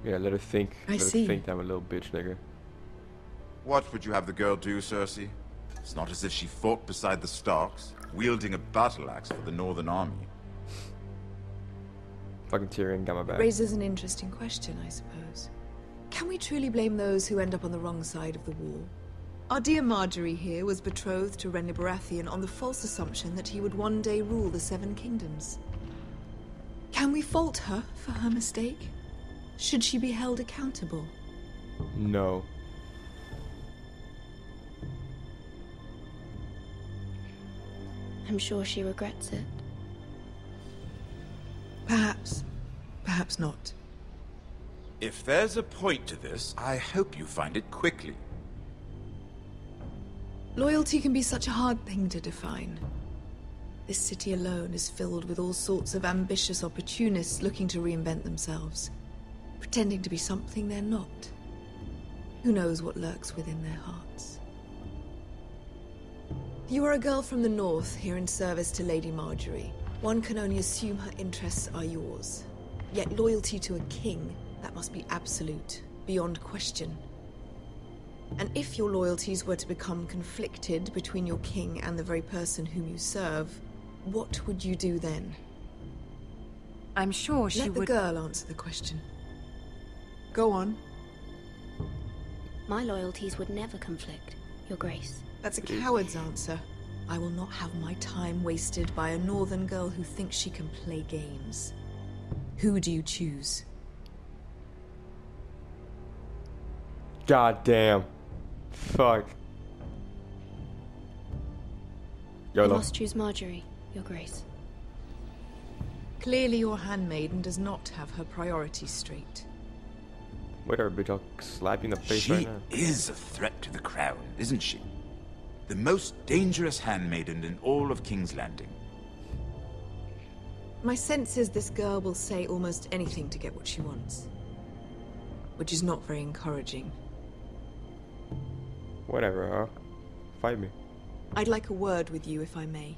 Yeah, let her think. I Let her see. think I'm a little bitch, nigga. What would you have the girl do, Cersei? It's not as if she fought beside the Starks, wielding a battle axe for the Northern Army. Fucking Tyrion got my back. Raises an interesting question, I suppose. Can we truly blame those who end up on the wrong side of the wall? Our dear Margaery here was betrothed to Renly Baratheon on the false assumption that he would one day rule the Seven Kingdoms. Can we fault her for her mistake? Should she be held accountable? No. I'm sure she regrets it. Perhaps. Perhaps not. If there's a point to this, I hope you find it quickly. Loyalty can be such a hard thing to define. This city alone is filled with all sorts of ambitious opportunists looking to reinvent themselves, pretending to be something they're not. Who knows what lurks within their hearts? You are a girl from the north, here in service to Lady Margaery. One can only assume her interests are yours. Yet loyalty to a king, that must be absolute, beyond question. And if your loyalties were to become conflicted between your king and the very person whom you serve, what would you do then? I'm sure she would... Let the girl answer the question. Go on. My loyalties would never conflict, Your Grace. That's a coward's answer. I will not have my time wasted by a northern girl who thinks she can play games. Who do you choose? God damn. Fuck. I YOLO. must choose Margaery, Your Grace. Clearly your handmaiden does not have her priorities straight. Whatever, bitch, I'll slap you in the face right She now. is a threat to the crown, isn't she? The most dangerous handmaiden in all of King's Landing. My sense is this girl will say almost anything to get what she wants. Which is not very encouraging. Whatever, huh? Fight me. I'd like a word with you, if I may.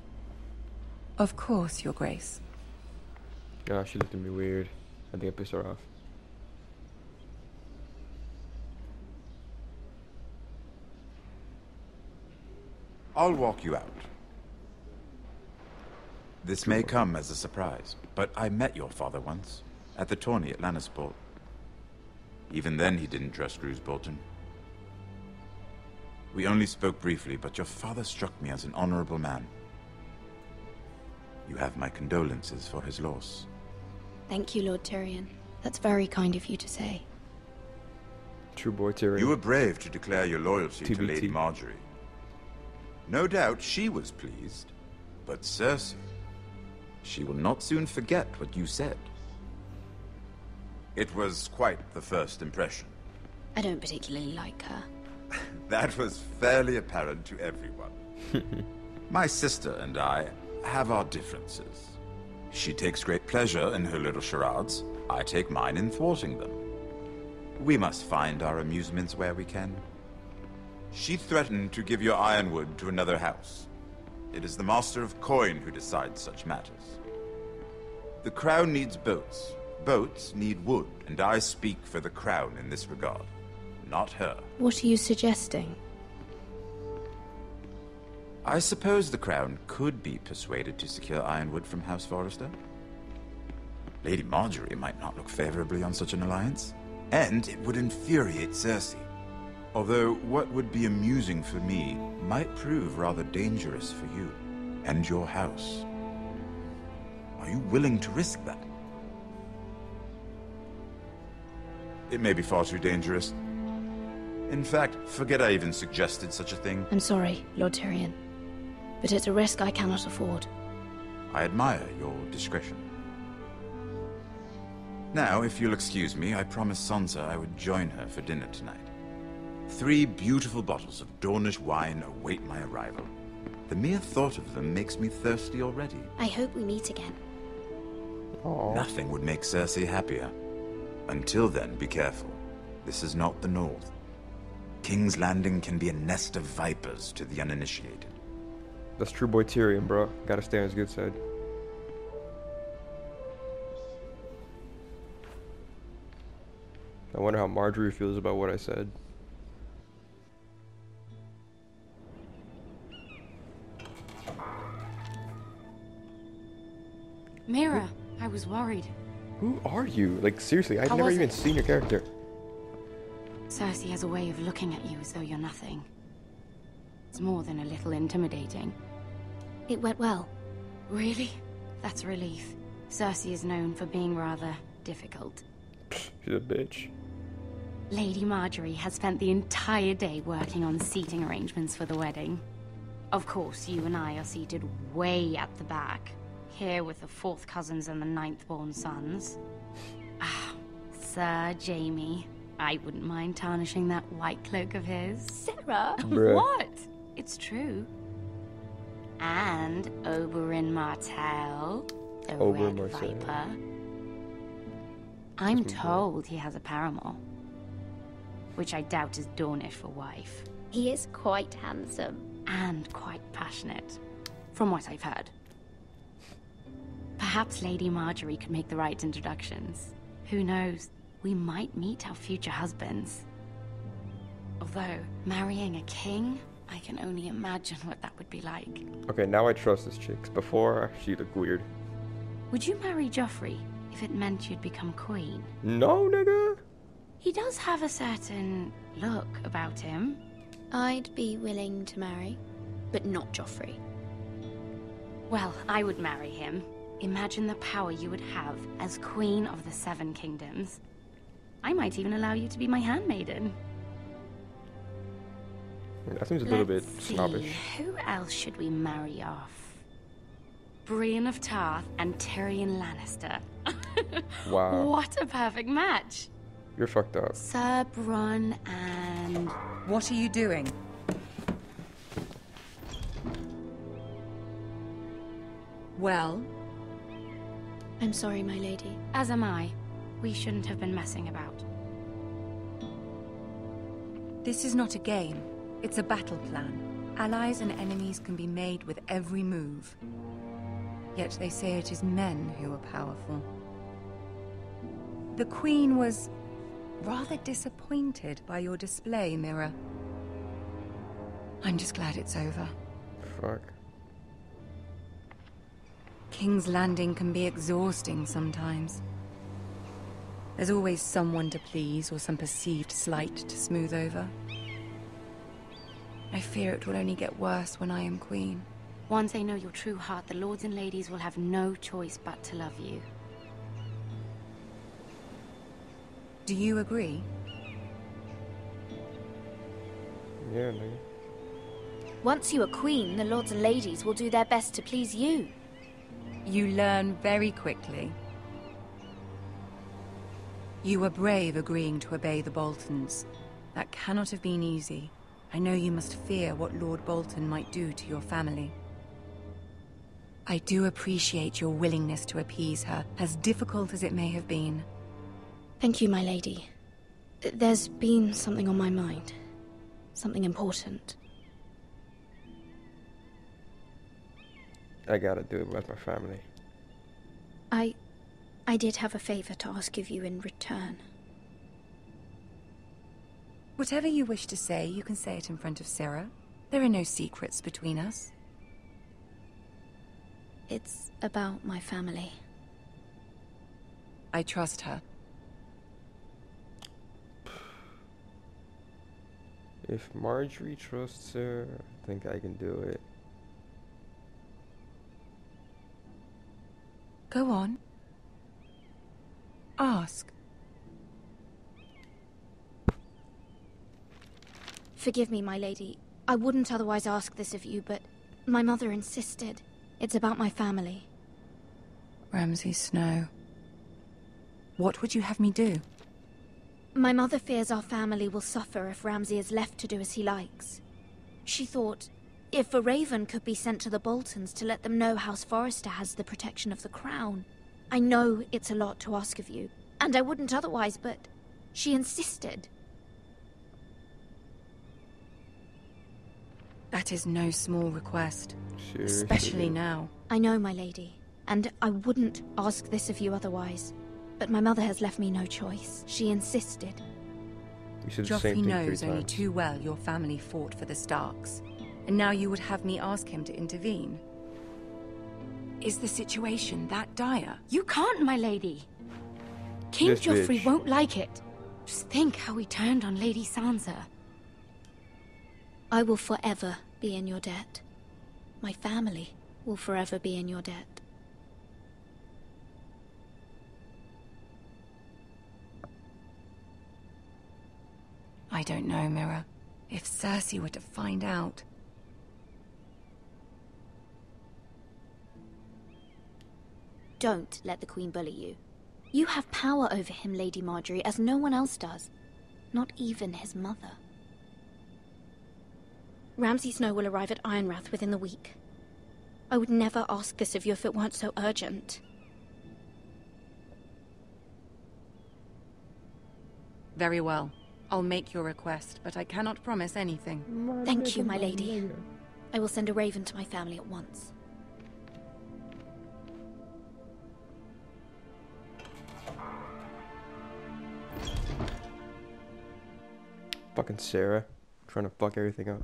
Of course, Your Grace. God, she looked at me weird. I think I pissed her off. I'll walk you out. This may come as a surprise, but I met your father once, at the tourney at Lannisport. Even then he didn't trust Roose Bolton. We only spoke briefly, but your father struck me as an honorable man. You have my condolences for his loss. Thank you, Lord Tyrion. That's very kind of you to say. True boy Tyrion. You were brave to declare your loyalty to TBT. Lady Margaery. No doubt she was pleased, but Cersei, she will not soon forget what you said. It was quite the first impression. I don't particularly like her. That was fairly apparent to everyone. My sister and I have our differences. She takes great pleasure in her little charades. I take mine in thwarting them. We must find our amusements where we can. She threatened to give your ironwood to another house. It is the Master of Coin who decides such matters. The crown needs boats. Boats need wood, and I speak for the crown in this regard, not her. What are you suggesting? I suppose the crown could be persuaded to secure ironwood from House Forrester. Lady Margaery might not look favorably on such an alliance, and it would infuriate Cersei. Although what would be amusing for me might prove rather dangerous for you and your house. Are you willing to risk that? It may be far too dangerous. In fact, forget I even suggested such a thing. I'm sorry, Lord Tyrion, but it's a risk I cannot afford. I admire your discretion. Now, if you'll excuse me, I promised Sansa I would join her for dinner tonight. 3 beautiful bottles of Dornish wine await my arrival. The mere thought of them makes me thirsty already. I hope we meet again. Aww. Nothing would make Cersei happier. Until then, be careful. This is not the North. King's Landing can be a nest of vipers to the uninitiated. That's true boy Tyrion, bro. Gotta stay on his good side. I wonder how Margaery feels about what I said. Mira, I was worried. Who are you? Like, seriously, I've How never was even it? seen your character. Cersei has a way of looking at you as though you're nothing. It's more than a little intimidating. It went well. Really? That's a relief. Cersei is known for being rather difficult. She's a bitch. Lady Margaery has spent the entire day working on seating arrangements for the wedding. Of course, you and I are seated way at the back, here with the 4th cousins and the 9th-born sons. Ah, Sir Jaime. I wouldn't mind tarnishing that white cloak of his. Sarah! Bruh. What? It's true. And Oberyn Martell, the Oberyn Red Martell. Viper. I'm told he has a paramour, which I doubt is Dornish for wife, He is quite handsome. and quite passionate, from what I've heard. Perhaps Lady Margaery could make the right introductions. Who knows? We might meet our future husbands. Although, marrying a king, I can only imagine what that would be like. Okay, now I trust this chick. 'Cause before, she looked weird. Would you marry Joffrey if it meant you'd become queen? No, nigga. He does have a certain look about him. I'd be willing to marry, but not Joffrey. Well, I would marry him. Imagine the power you would have as Queen of the Seven Kingdoms. I might even allow you to be my handmaiden. That seems a little bit Let's see, snobbish. who else should we marry off? Brienne of Tarth and Tyrion Lannister. Wow. What a perfect match. You're fucked up. Sir Bronn and... What are you doing? Well, I'm sorry, my lady. As am I. We shouldn't have been messing about. this is not a game. It's a battle plan. Allies and enemies can be made with every move. Yet they say it is men who are powerful. The Queen was rather disappointed by your display, Mira. I'm just glad it's over. Fuck. King's Landing can be exhausting sometimes. There's always someone to please or some perceived slight to smooth over. I fear it will only get worse when I am queen. Once they know your true heart, the lords and ladies will have no choice but to love you. Do you agree? Yeah, nigga. Once you are queen, the lords and ladies will do their best to please you. You learn very quickly. You were brave agreeing to obey the Boltons. That cannot have been easy. I know you must fear what Lord Bolton might do to your family. I do appreciate your willingness to appease her, as difficult as it may have been. Thank you, my lady. There's been something on my mind. Something important. I gotta do it with my family. I did have a favor to ask of you in return. Whatever you wish to say, you can say it in front of Sarah. There are no secrets between us. It's about my family. I trust her. If Margaery trusts her, I think I can do it. Go on. Ask. Forgive me, my lady. I wouldn't otherwise ask this of you, but my mother insisted. It's about my family. Ramsay Snow. What would you have me do? My mother fears our family will suffer if Ramsay is left to do as he likes. She thought, if a raven could be sent to the Boltons to let them know House Forrester has the protection of the crown. I know it's a lot to ask of you, and I wouldn't otherwise, but she insisted. That is no small request. Seriously. Especially now. I know, my lady, and I wouldn't ask this of you otherwise. But my mother has left me no choice. She insisted. You said the same Joffrey thing knows 3 only times. too well your family fought for the Starks. And now you would have me ask him to intervene? Is the situation that dire? You can't, my lady. King This Joffrey bitch. won't like it. Just think how he turned on Lady Sansa. I will forever be in your debt. My family will forever be in your debt. I don't know, Mira. If Cersei were to find out... Don't let the Queen bully you. You have power over him, Lady Margaery, as no one else does. Not even his mother. Ramsay Snow will arrive at Ironrath within the week. I would never ask this of you if it weren't so urgent. Very well. I'll make your request, but I cannot promise anything. Thank you, my lady. I will send a raven to my family at once. Fucking Sarah. Trying to fuck everything up.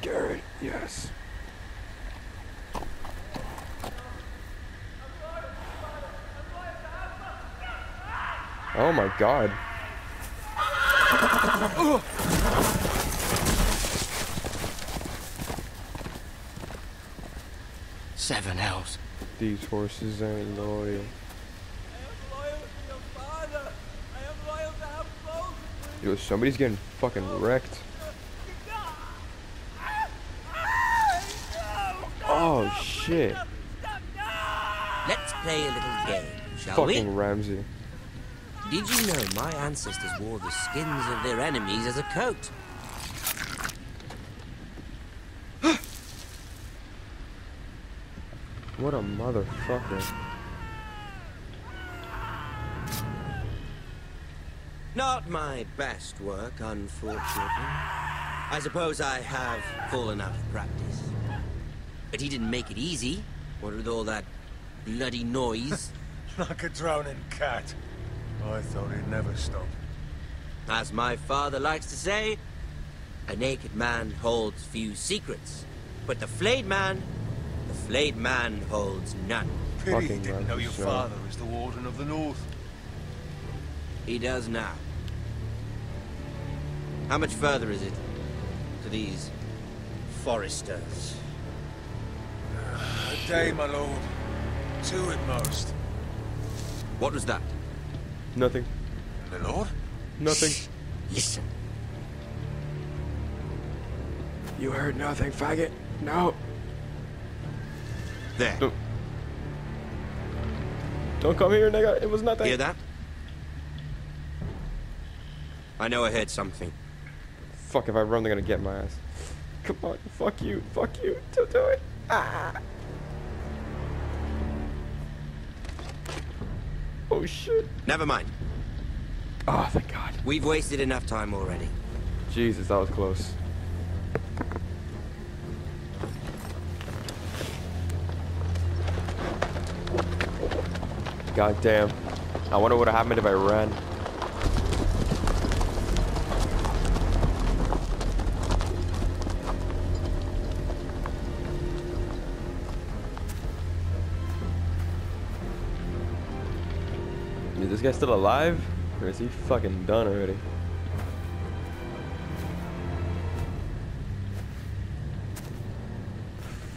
Garrett, yes. Oh my god. Seven hells. These horses ain't loyal. Yo, somebody's getting fucking wrecked. Oh shit. Let's play a little game, shall we? Fucking Ramsay. Did you know my ancestors wore the skins of their enemies as a coat? What a motherfucker. Not my best work, unfortunately. I suppose I have fallen out of practice. But he didn't make it easy. What with all that bloody noise? Like a drowning cat. I thought he'd never stop. As my father likes to say, a naked man holds few secrets. But the flayed man holds none. Pity he Fucking didn't know Ramsay your Snow. father is the Warden of the North. He does now. How much further is it to these Forresters? A day, my lord. 2 at most. What was that? Nothing. My lord? Nothing. Shh. Listen. You heard nothing, faggot. No. There. Don't come here, nigga. It was nothing. Hear that? I know I heard something. Fuck, if I run, they're gonna get my ass. Come on. Fuck you. Fuck you. Don't do it. Ah. Oh, shit. Never mind. Oh, thank God. We've wasted enough time already. Jesus, that was close. God damn. I wonder what would have happened if I ran. Is this guy still alive? Or is he fucking done already?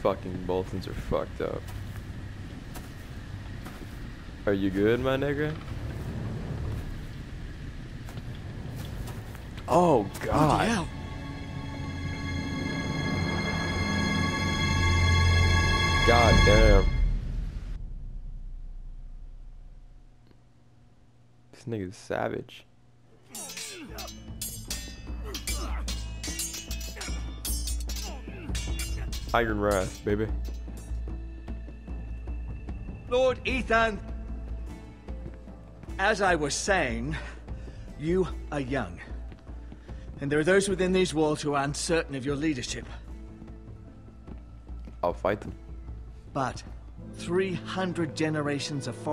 Fucking Boltons are fucked up. Are you good, my nigga? Oh, God. God damn. This nigga's savage. Iron Wrath, baby. Lord Ethan, as I was saying, you are young. And there are those within these walls who are uncertain of your leadership. I'll fight them. But 300 generations of forest